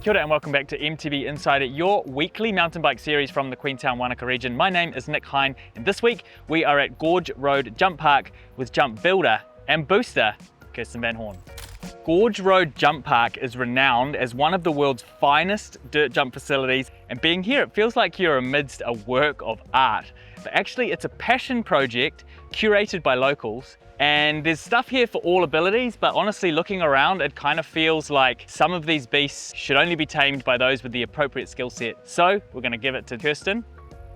Kia ora and welcome back to MTB Insider, your weekly mountain bike series from the Queenstown Wānaka region. My name is Nick Hine and this week we are at Gorge Road Jump Park with jump builder and booster Kirsten Van Horne. Gorge Road Jump Park is renowned as one of the world's finest dirt jump facilities, and being here it feels like you're amidst a work of art. But actually it's a passion project curated by locals, and there's stuff here for all abilities, but honestly looking around it kind of feels like some of these beasts should only be tamed by those with the appropriate skill set. So we're going to give it to Kirsten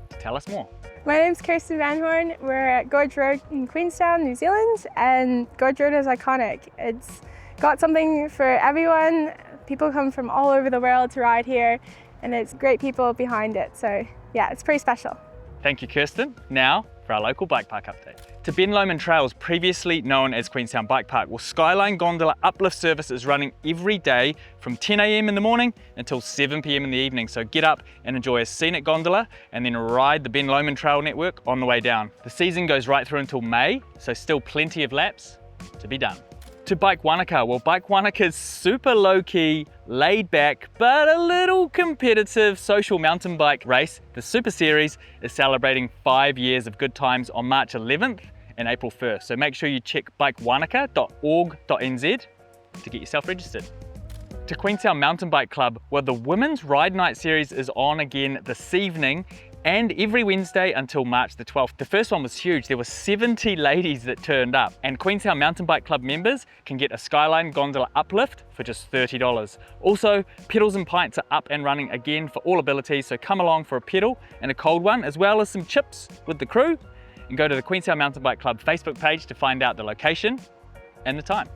to tell us more. My name's Kirsten Van Horne. We're at Gorge Road in Queenstown, New Zealand, and Gorge Road is iconic. It's got something for everyone. People come from all over the world to ride here, and it's great people behind it. So yeah, it's pretty special. Thank you, Kirsten. Now for our local bike park update. To Ben Lomond Trails, previously known as Queenstown Bike Park, well, Skyline Gondola uplift service is running every day from 10 AM in the morning until 7 PM in the evening. So get up and enjoy a scenic gondola and then ride the Ben Lomond Trail network on the way down. The season goes right through until May, so still plenty of laps to be done. To Bike Wānaka, well, Bike Wānaka's super low-key, laid-back, but a little competitive social mountain bike race, the Super Series, is celebrating 5 years of good times on March 11th and April 1st. So make sure you check bikewānaka.org.nz to get yourself registered. To Queenstown Mountain Bike Club, well, the Women's Ride Night Series is on again this evening and every Wednesday until March the 12th. The first one was huge. There were 70 ladies that turned up, and Queenstown Mountain Bike Club members can get a Skyline Gondola uplift for just $30. Also, pedals and pints are up and running again for all abilities, so come along for a pedal and a cold one, as well as some chips with the crew, and go to the Queenstown Mountain Bike Club Facebook page to find out the location and the time.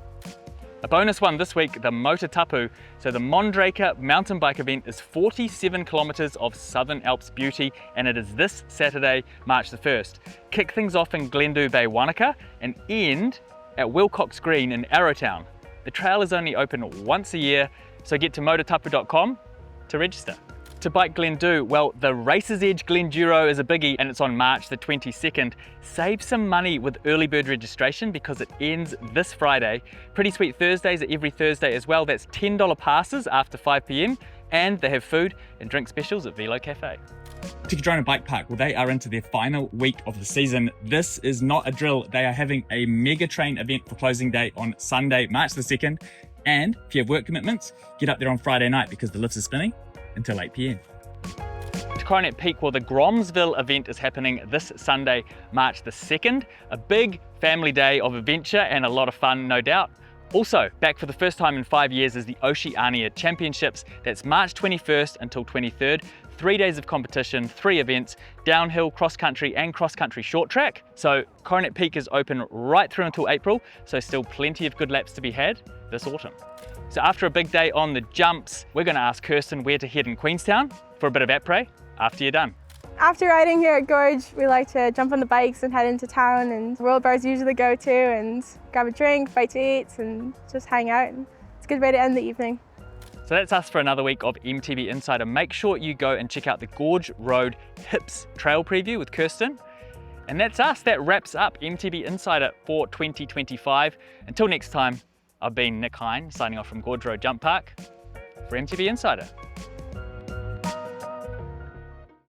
A bonus one this week, the Motatapu. So the Mondraker mountain bike event is 47 kilometers of Southern Alps beauty, and it is this Saturday, March the 1st. Kick things off in Glendhu Bay, Wānaka, and end at Wilcox Green in Arrowtown. The trail is only open once a year, so get to motatapu.com to register. To Bike Glendhu, well, the Racer's Edge Glenduro is a biggie and it's on March the 22nd. Save some money with early bird registration because it ends this Friday. Pretty Sweet Thursdays are every Thursday as well. That's $10 passes after 5 PM, and they have food and drink specials at Velo Cafe. To Cardrona Bike Park, well, they are into their final week of the season. This is not a drill. They are having a mega train event for closing day on Sunday, March the 2nd. And if you have work commitments, get up there on Friday night because the lifts are spinning until 8 PM. To Coronet Peak, well, the Gromsville event is happening this Sunday, March the 2nd. A big family day of adventure and a lot of fun, no doubt. Also, back for the first time in 5 years is the Oceania Championships. That's March 21st until 23rd. 3 days of competition, 3 events, downhill, cross-country and cross-country short track. So Coronet Peak is open right through until April, so still plenty of good laps to be had this autumn. So after a big day on the jumps, we're going to ask Kirsten where to head in Queenstown for a bit of après after you're done. After riding here at Gorge, we like to jump on the bikes and head into town, and World Bar's usually go to and grab a drink, bite to eat, and just hang out. It's a good way to end the evening. So that's us for another week of MTB Insider. Make sure you go and check out the Gorge Road Hips Trail Preview with Kirsten. And that's us. That wraps up MTB Insider for 2025. Until next time, I've been Nick Hine, signing off from Gorge Road Jump Park for MTB Insider.